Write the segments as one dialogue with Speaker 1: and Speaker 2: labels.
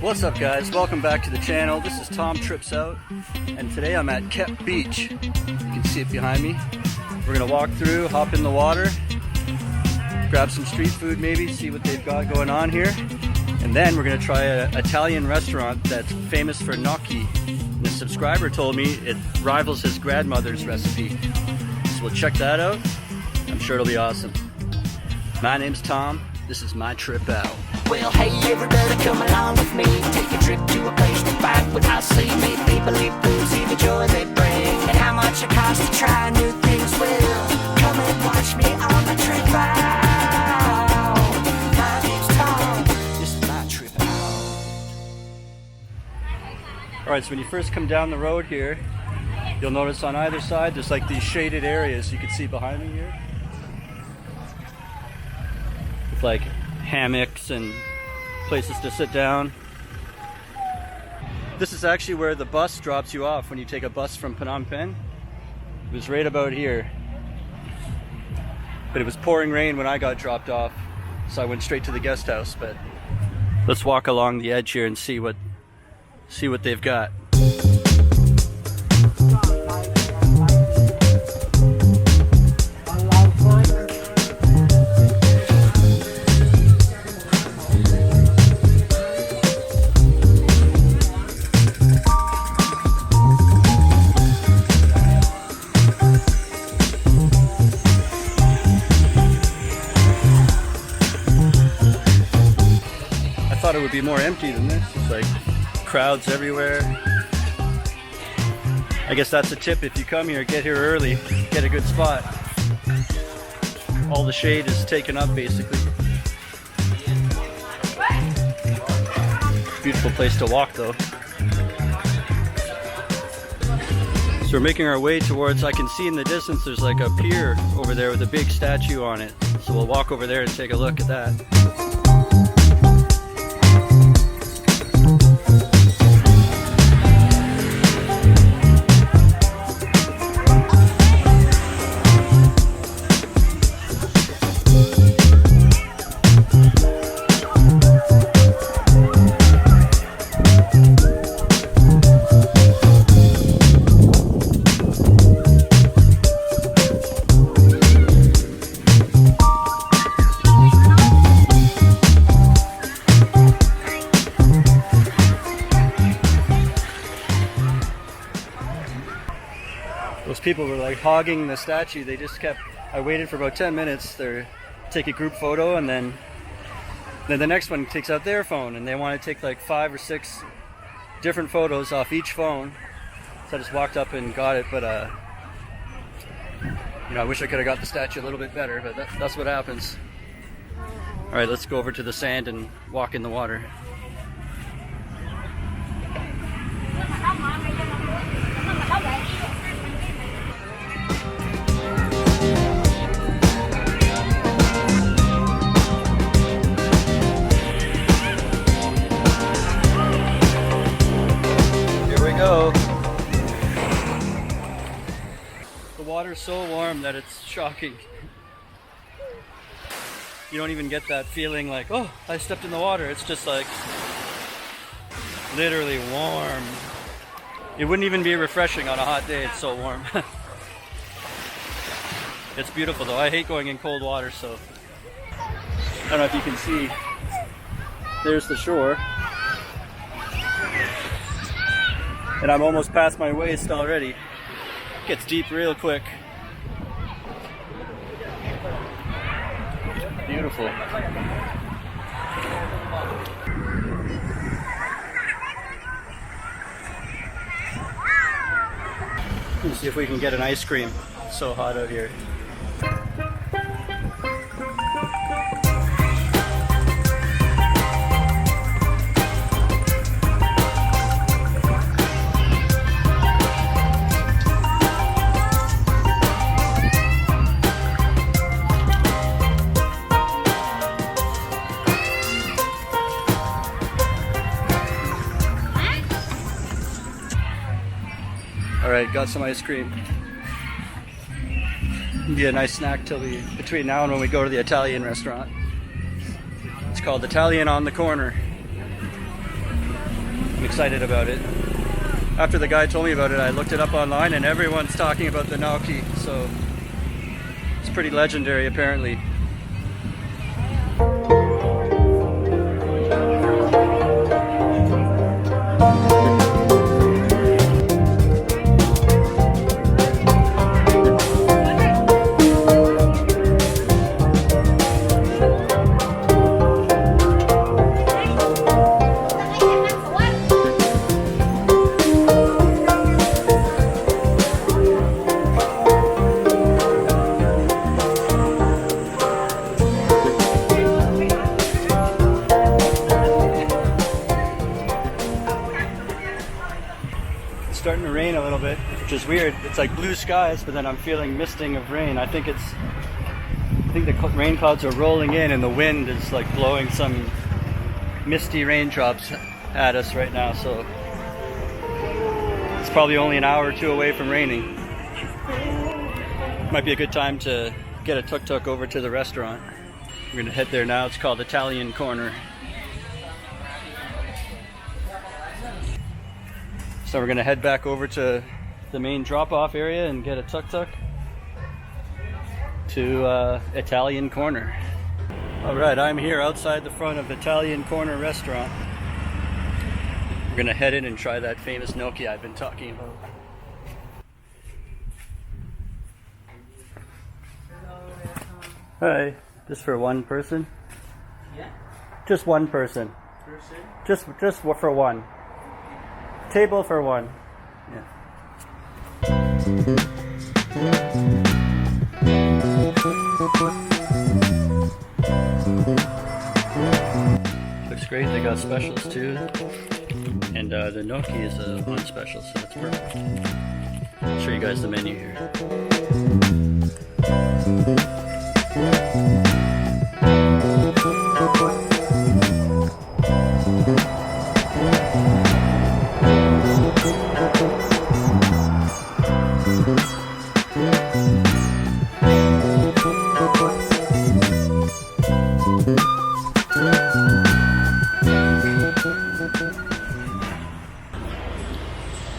Speaker 1: What's up guys, welcome back to the channel. This is Tom Trips Out, and today I'm at Kep Beach. You can see it behind me. We're gonna walk through, hop in the water, grab some street food maybe, see what they've got going on here. And then we're gonna try an Italian restaurant that's famous for gnocchi. And the subscriber told me it rivals his grandmother's recipe. So we'll check that out. I'm sure it'll be awesome. My name's Tom, this is my trip out.
Speaker 2: Well, hey everybody, come along with me. Take a trip to a place to find what I see. Meet people, live food, see the joy they bring, and how much it costs to try new things. Well, come and watch me on my trip out. My name's Tom, this is my trip out.
Speaker 1: Alright, so when you first come down the road here, you'll notice on either side there's like these shaded areas you can see behind me here. With like hammocks and places to sit down. This is actually where the bus drops you off when you take a bus from Phnom Penh. It was right about here. But it was pouring rain when I got dropped off, so I went straight to the guest house. But let's walk along the edge here and see what they've got. I thought it would be more empty than this. It's like crowds everywhere. I guess that's a tip: if you come here, get here early, get a good spot. All the shade is taken up basically. Beautiful place to walk though. So we're making our way towards, I can see in the distance there's like a pier over there with a big statue on it. So we'll walk over there and take a look at that. Those people were like hogging the statue. They just kept, I waited for about 10 minutes to take a group photo, and then the next one takes out their phone and they want to take like 5 or 6 different photos off each phone. So I just walked up and got it, but you know, I wish I could have got the statue a little bit better, but that's what happens. Alright, let's go over to the sand and walk in the water. Go. The water's so warm that it's shocking. You don't even get that feeling like, oh, I stepped in the water. It's just like literally warm. It wouldn't even be refreshing on a hot day. It's so warm. It's beautiful though. I hate going in cold water, so I don't know if you can see. There's the shore. And I'm almost past my waist already. Gets deep real quick. Beautiful. Let's see if we can get an ice cream. It's so hot out here. Alright, got some ice cream. Be a nice snack till between now and when we go to the Italian restaurant. It's called Italian on the Corner. excited about it. After the guy told me about it, I looked it up online and everyone's talking about the gnocchi, so it's pretty legendary apparently. Starting to rain a little bit, which is weird. It's like blue skies, but then I'm feeling misting of rain. I think the rain clouds are rolling in and the wind is like blowing some misty raindrops at us right now, so it's probably only an hour or two away from raining. Might be a good time to get a tuk-tuk over to the restaurant. We're gonna head there now. It's called Italian Corner. So we're gonna head back over to the main drop-off area and get a tuk-tuk to Italian Corner. All right, I'm here outside the front of Italian Corner restaurant. We're gonna head in and try that famous gnocchi I've been talking about. Hi, just for one person?
Speaker 3: Yeah.
Speaker 1: Just one person.
Speaker 3: Person?
Speaker 1: Just for one. Table for one. Yeah. Looks great. They got specials too, and the gnocchi is one special, so it's perfect. I'll show you guys the menu here.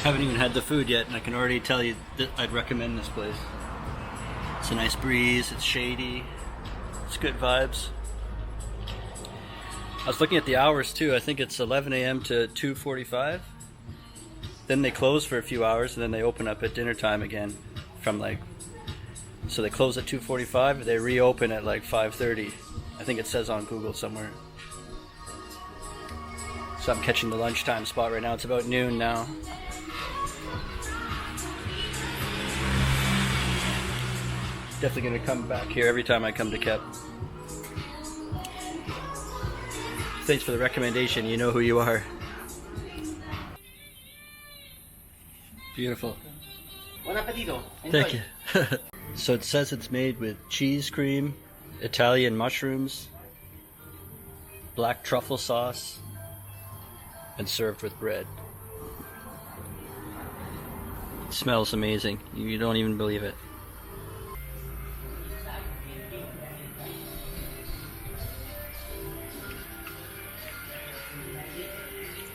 Speaker 1: Haven't even had the food yet, and I can already tell you that I'd recommend this place. It's a nice breeze, it's shady, it's good vibes. I was looking at the hours too. I think it's 11 a.m. to 2:45. Then they close for a few hours, and then they open up at dinner time again. So they close at 2:45, they reopen at like 5:30. I think it says on Google somewhere. So I'm catching the lunchtime spot right now. It's about noon now. Definitely gonna come back here every time I come to Kep. Thanks for the recommendation. You know who you are. Beautiful.
Speaker 3: Buon appetito.
Speaker 1: Thank you. So it says it's made with cheese cream, Italian mushrooms, black truffle sauce, and served with bread. It smells amazing. You don't even believe it.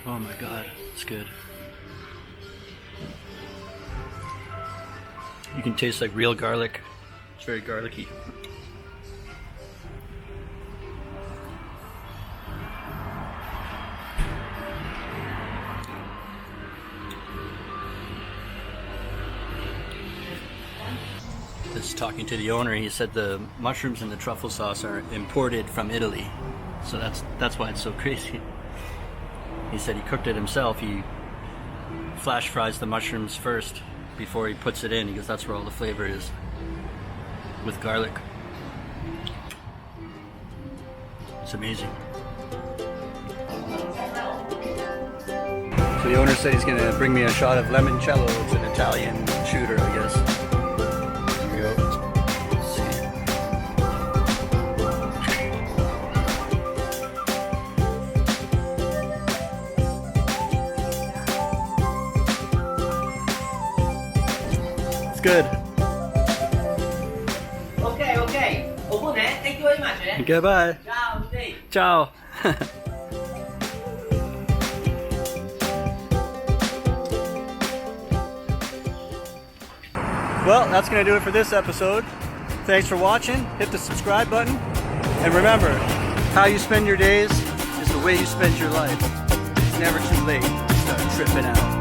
Speaker 1: Oh my god, it's good. You can taste like real garlic. It's very garlicky. Just talking to the owner, he said the mushrooms and the truffle sauce are imported from Italy. So that's why it's so crazy. He said he cooked it himself. He flash fries the mushrooms first before he puts it in. He goes, that's where all the flavor is, with garlic. It's amazing. So the owner said he's gonna bring me a shot of limoncello. It's an Italian shooter, I guess. Here we go. Let's see. It's good.
Speaker 3: Okay. Open it. Thank you very much.
Speaker 1: Goodbye.
Speaker 3: Ciao. Stay.
Speaker 1: Ciao. Well, that's going to do it for this episode. Thanks for watching. Hit the subscribe button. And remember, how you spend your days is the way you spend your life. It's never too late to start tripping out.